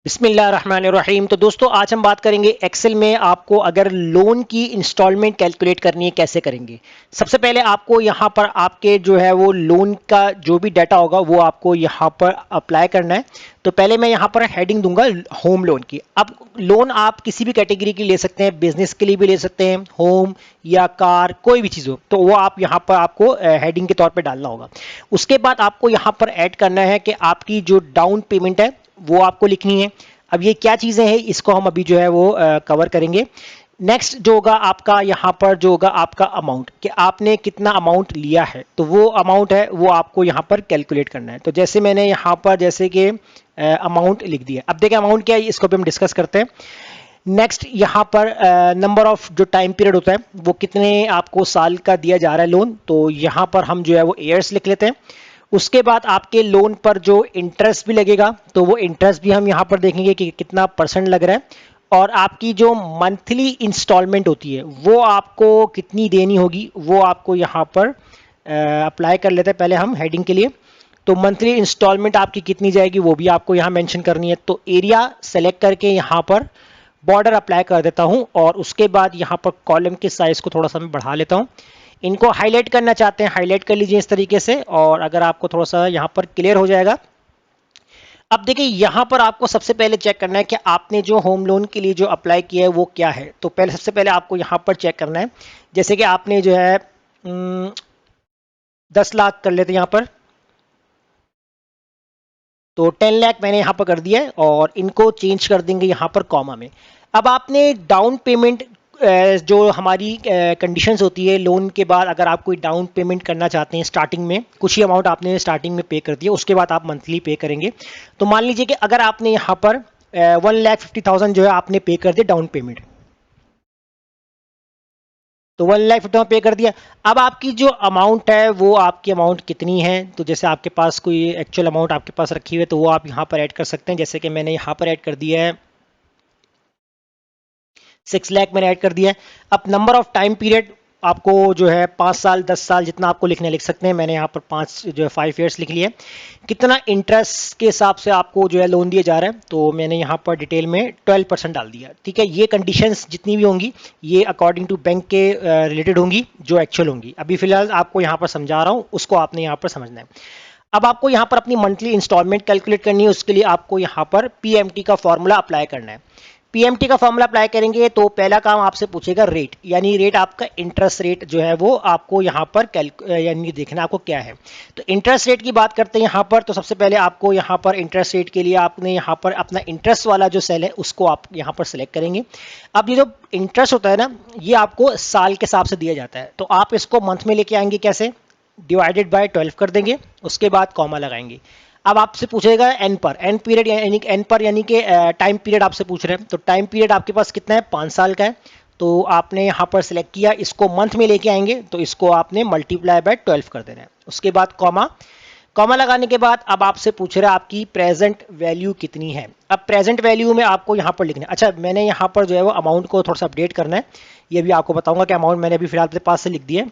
बिस्मिल्लाहिर्रहमानिर्रहीम। तो दोस्तों आज हम बात करेंगे एक्सेल में आपको अगर लोन की इंस्टॉलमेंट कैलकुलेट करनी है कैसे करेंगे। सबसे पहले आपको यहाँ पर आपके जो है वो लोन का जो भी डाटा होगा वो आपको यहाँ पर अप्लाई करना है। तो पहले मैं यहाँ पर हेडिंग दूंगा होम लोन की। अब लोन आप किसी भी कैटेगरी की ले सकते हैं, बिजनेस के लिए भी ले सकते हैं, होम या कार कोई भी चीज़ हो तो वो आप यहाँ पर आपको हेडिंग के तौर पर डालना होगा। उसके बाद आपको यहाँ पर ऐड करना है कि आपकी जो डाउन पेमेंट है वो आपको लिखनी है। अब ये क्या चीज़ें हैं इसको हम अभी जो है वो कवर करेंगे। नेक्स्ट जो होगा आपका यहाँ पर जो होगा आपका अमाउंट कि आपने कितना अमाउंट लिया है, तो वो अमाउंट है वो आपको यहाँ पर कैलकुलेट करना है। तो जैसे मैंने यहाँ पर जैसे कि अमाउंट लिख दिया। अब देखिए अमाउंट क्या है इसको भी हम डिस्कस करते हैं। नेक्स्ट यहाँ पर नंबर ऑफ जो टाइम पीरियड होता है वो कितने आपको साल का दिया जा रहा है लोन, तो यहाँ पर हम जो है वो ईयर्स लिख लेते हैं। उसके बाद आपके लोन पर जो इंटरेस्ट भी लगेगा तो वो इंटरेस्ट भी हम यहाँ पर देखेंगे कि कितना परसेंट लग रहा है। और आपकी जो मंथली इंस्टॉलमेंट होती है वो आपको कितनी देनी होगी वो आपको यहाँ पर अप्लाई कर लेते हैं पहले हम हेडिंग के लिए। तो मंथली इंस्टॉलमेंट आपकी कितनी जाएगी वो भी आपको यहाँ मेंशन करनी है। तो एरिया सेलेक्ट करके यहाँ पर बॉर्डर अप्लाई कर देता हूँ और उसके बाद यहाँ पर कॉलम के साइज को थोड़ा सा मैं बढ़ा लेता हूँ। इनको हाईलाइट करना चाहते हैं हाईलाइट कर लीजिए इस तरीके से, और अगर आपको थोड़ा सा यहाँ पर क्लियर हो जाएगा। अब देखिए यहाँ पर आपको सबसे पहले चेक करना है कि आपने जो होम लोन के लिए जो अप्लाई किया है वो क्या है। तो पहले सबसे पहले आपको यहाँ पर चेक करना है, जैसे कि आपने जो है 10 लाख कर लेते हैं यहाँ पर। तो 10 लाख मैंने यहाँ पर कर दिया है और इनको चेंज कर देंगे यहाँ पर कॉमा में। अब आपने डाउन पेमेंट जो हमारी कंडीशंस होती है लोन के बाद, अगर आप कोई डाउन पेमेंट करना चाहते हैं स्टार्टिंग में कुछ ही अमाउंट आपने स्टार्टिंग में पे कर दिया, उसके बाद आप मंथली पे करेंगे। तो मान लीजिए कि अगर आपने यहाँ पर 1,50,000 जो है आपने पे कर दिया डाउन पेमेंट, तो 1,50,000 पे कर दिया। अब आपकी जो अमाउंट है वो आपकी अमाउंट कितनी है, तो जैसे आपके पास कोई एक्चुअल अमाउंट आपके पास रखी हुई है तो वो आप यहाँ पर ऐड कर सकते हैं। जैसे कि मैंने यहाँ पर ऐड कर दिया है 6 लाख मैंने ऐड कर दिया है। अब नंबर ऑफ टाइम पीरियड आपको जो है 5 साल 10 साल जितना आपको लिखना लिख सकते हैं। मैंने यहाँ पर 5 जो है 5 ईयर्स लिख लिया। कितना इंटरेस्ट के हिसाब से आपको जो है लोन दिया जा रहा है तो मैंने यहाँ पर डिटेल में 12% डाल दिया। ठीक है, ये कंडीशंस जितनी भी होंगी ये अकॉर्डिंग टू बैंक के रिलेटेड होंगी जो एक्चुअल होंगी। अभी फिलहाल आपको यहाँ पर समझा रहा हूँ, उसको आपने यहाँ पर समझना है। अब आपको यहाँ पर अपनी मंथली इंस्टॉलमेंट कैलकुलेट करनी है, उसके लिए आपको यहाँ पर पीएमटी का फॉर्मूला अप्लाई करना है। पीएमटी का फॉर्मूला अप्लाई करेंगे तो पहला काम आपसे पूछेगा रेट, यानी रेट आपका इंटरेस्ट रेट जो है वो आपको यहाँ पर यानी देखना आपको क्या है। तो इंटरेस्ट रेट की बात करते हैं यहाँ पर, तो सबसे पहले आपको यहाँ पर इंटरेस्ट रेट के लिए आपने यहाँ पर अपना इंटरेस्ट वाला जो सेल है उसको आप यहाँ पर सेलेक्ट करेंगे। अब ये जो इंटरेस्ट होता है ना ये आपको साल के हिसाब से दिया जाता है, तो आप इसको मंथ में लेके आएंगे कैसे, डिवाइडेड बाय 12 कर देंगे, उसके बाद कॉमा लगाएंगे। अब आपसे पूछेगा एन पर, एन पीरियड यानी एन पर यानी कि टाइम पीरियड आपसे पूछ रहे हैं। तो टाइम पीरियड आपके पास कितना है, 5 साल का है। तो आपने यहाँ पर सिलेक्ट किया, इसको मंथ में लेके आएंगे तो इसको आपने मल्टीप्लाई बाय 12 कर देना है। उसके बाद कॉमा, कॉमा लगाने के बाद अब आपसे पूछ रहा है आपकी प्रेजेंट वैल्यू कितनी है। अब प्रेजेंट वैल्यू में आपको यहाँ पर लिखना है। अच्छा, मैंने यहाँ पर जो है वो अमाउंट को थोड़ा सा अपडेट करना है, ये भी आपको बताऊंगा कि अमाउंट मैंने अभी फिलहाल अपने पास से लिख दिया है।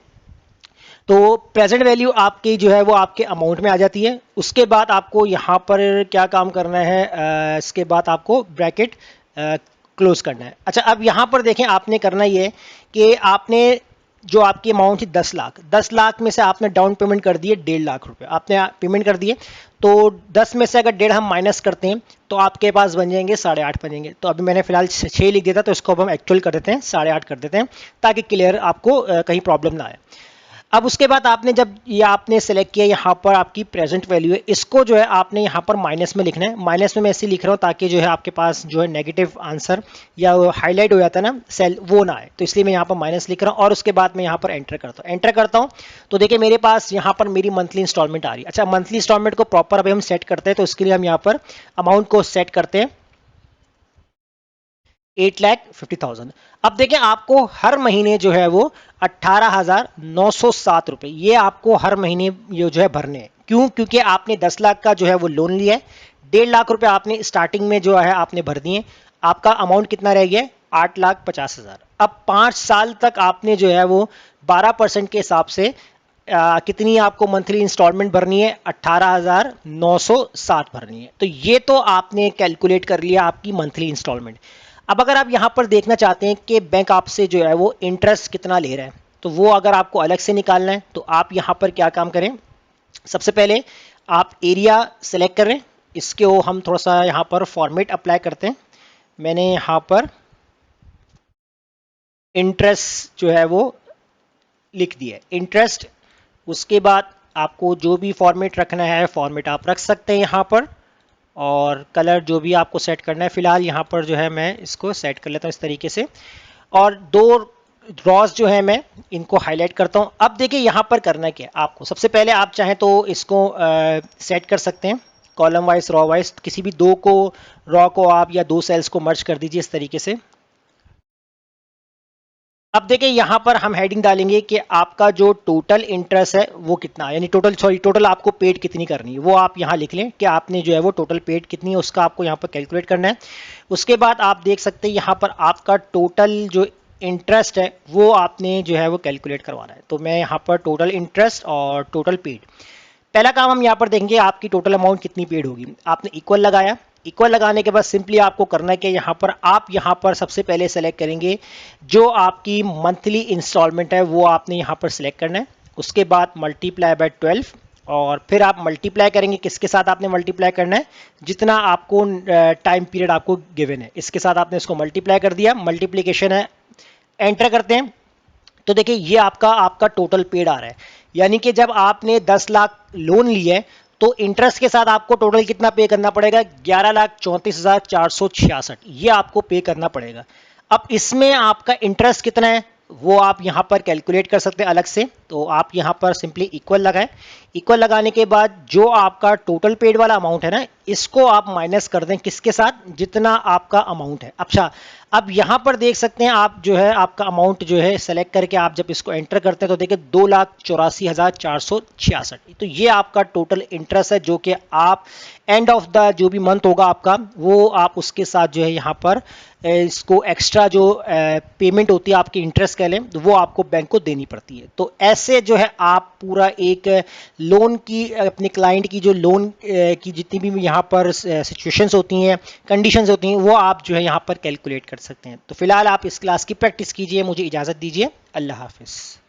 तो प्रेजेंट वैल्यू आपकी जो है वो आपके अमाउंट में आ जाती है। उसके बाद आपको यहाँ पर क्या काम करना है, इसके बाद आपको ब्रैकेट क्लोज करना है। अच्छा, अब यहाँ पर देखें आपने करना ये कि आपने जो आपकी अमाउंट थी 10 लाख, 10 लाख में से आपने डाउन पेमेंट कर दिए 1.5 लाख रुपए आपने पेमेंट कर दिए। तो 10 में से अगर 1.5 हम माइनस करते हैं तो आपके पास बन जाएंगे 8.5 बनेंगे। तो अभी मैंने फिलहाल 6 लिख दिया था, तो इसको अब हम एक्चुअल कर देते हैं 8.5 कर देते हैं ताकि क्लियर आपको कहीं प्रॉब्लम ना आए। अब उसके बाद आपने जब ये आपने सेलेक्ट किया यहाँ पर आपकी प्रेजेंट वैल्यू है, इसको जो है आपने यहाँ पर माइनस में लिखना है। माइनस में मैं ऐसे लिख रहा हूँ ताकि जो है आपके पास जो है नेगेटिव आंसर या हाईलाइट हो जाता है ना सेल वो ना आए, तो इसलिए मैं यहाँ पर माइनस लिख रहा हूँ। और उसके बाद मैं यहाँ पर एंटर करता हूँ तो देखिए मेरे पास यहाँ पर मेरी मंथली इंस्टॉलमेंट आ रही है। अच्छा, मंथली इंस्टॉलमेंट को प्रॉपर अभी हम सेट करते हैं, तो इसके लिए हम यहाँ पर अमाउंट को सेट करते हैं 8,50,000। अब देखें आपको हर महीने जो है वो 18,907 रुपए ये आपको हर महीने ये जो है भरने हैं। क्यों, क्योंकि आपने 10 लाख का जो है वो लोन लिया है, 1.5 लाख रुपए आपने स्टार्टिंग में जो है आपने भर दिए। आपका अमाउंट कितना रह गया, 8,50,000। अब 5 साल तक आपने जो है वो 12% के हिसाब से कितनी आपको मंथली इंस्टॉलमेंट भरनी है, 18,907 भरनी है। तो ये तो आपने कैलकुलेट कर लिया आपकी मंथली इंस्टॉलमेंट। अब अगर आप यहां पर देखना चाहते हैं कि बैंक आपसे जो है वो इंटरेस्ट कितना ले रहा है, तो वो अगर आपको अलग से निकालना है तो आप यहां पर क्या काम करें, सबसे पहले आप एरिया सेलेक्ट करें, इसके हम थोड़ा सा यहां पर फॉर्मेट अप्लाई करते हैं। मैंने यहां पर इंटरेस्ट जो है वो लिख दिया इंटरेस्ट। उसके बाद आपको जो भी फॉर्मेट रखना है फॉर्मेट आप रख सकते हैं यहाँ पर, और कलर जो भी आपको सेट करना है, फिलहाल यहाँ पर जो है मैं इसको सेट कर लेता हूँ इस तरीके से, और दो ड्रॉज जो है मैं इनको हाईलाइट करता हूँ। अब देखिए यहाँ पर करना क्या है आपको, सबसे पहले आप चाहें तो इसको सेट कर सकते हैं कॉलम वाइज रॉ वाइज, किसी भी दो को रॉ को आप या दो सेल्स को मर्ज कर दीजिए इस तरीके से। अब देखिए यहाँ पर हम हेडिंग डालेंगे कि आपका जो टोटल इंटरेस्ट है वो कितना, यानी टोटल आपको पेड कितनी करनी है वो आप यहाँ लिख लें कि आपने जो है वो टोटल पेड कितनी है उसका आपको यहाँ पर कैलकुलेट करना है। उसके बाद आप देख सकते हैं यहाँ पर आपका टोटल जो इंटरेस्ट है वो आपने जो है वो कैलकुलेट करवाना है। तो मैं यहाँ पर टोटल इंटरेस्ट और टोटल पेड, पहला काम हम यहाँ पर देखेंगे आपकी टोटल अमाउंट कितनी पेड होगी। आपने इक्वल लगाया, इक्वल लगाने के बाद सिंपली आपको करना है कि यहाँ पर सबसे पहले सेलेक्ट करेंगे जो आपकी मंथली इंस्टॉलमेंट है वो आपने यहाँ पर सेलेक्ट करना है। उसके बाद मल्टीप्लाई बाय 12, और फिर आप मल्टीप्लाई करेंगे, किसके साथ आपने मल्टीप्लाई करना है, जितना आपको टाइम पीरियड आपको गिवन है इसके साथ आपने इसको मल्टीप्लाई कर दिया। मल्टीप्लीकेशन है, एंटर करते हैं तो देखिए ये आपका टोटल पेड आ रहा है, यानी कि जब आपने 10 लाख लोन लिए तो इंटरेस्ट के साथ आपको टोटल कितना पे करना पड़ेगा, 11,34,466 ये आपको पे करना पड़ेगा। अब इसमें आपका इंटरेस्ट कितना है वो आप यहां पर कैलकुलेट कर सकते हैं अलग से। तो आप यहां पर सिंपली इक्वल लगाएं, इक्वल लगाने के बाद जो आपका टोटल पेड वाला अमाउंट है ना इसको आप माइनस कर दें किसके साथ, जितना आपका अमाउंट है। अच्छा, अब यहां पर देख सकते हैं आप जो है आपका अमाउंट जो है सेलेक्ट करके आप जब इसको एंटर करते हैं तो देखिए 2,84,466, तो ये आपका टोटल इंटरेस्ट है जो कि आप एंड ऑफ द जो भी मंथ होगा आपका वो आप उसके साथ जो है यहाँ पर इसको एक्स्ट्रा जो पेमेंट होती है आपकी इंटरेस्ट कह लें वो आपको बैंक को देनी पड़ती है। तो ऐसे जो है आप पूरा एक लोन की अपने क्लाइंट की जो लोन की जितनी भी यहाँ पर सिचुएशंस होती हैं, कंडीशंस होती हैं, वो आप जो है यहाँ पर कैलकुलेट कर सकते हैं। तो फिलहाल आप इस क्लास की प्रैक्टिस कीजिए, मुझे इजाज़त दीजिए, अल्लाह हाफिज़।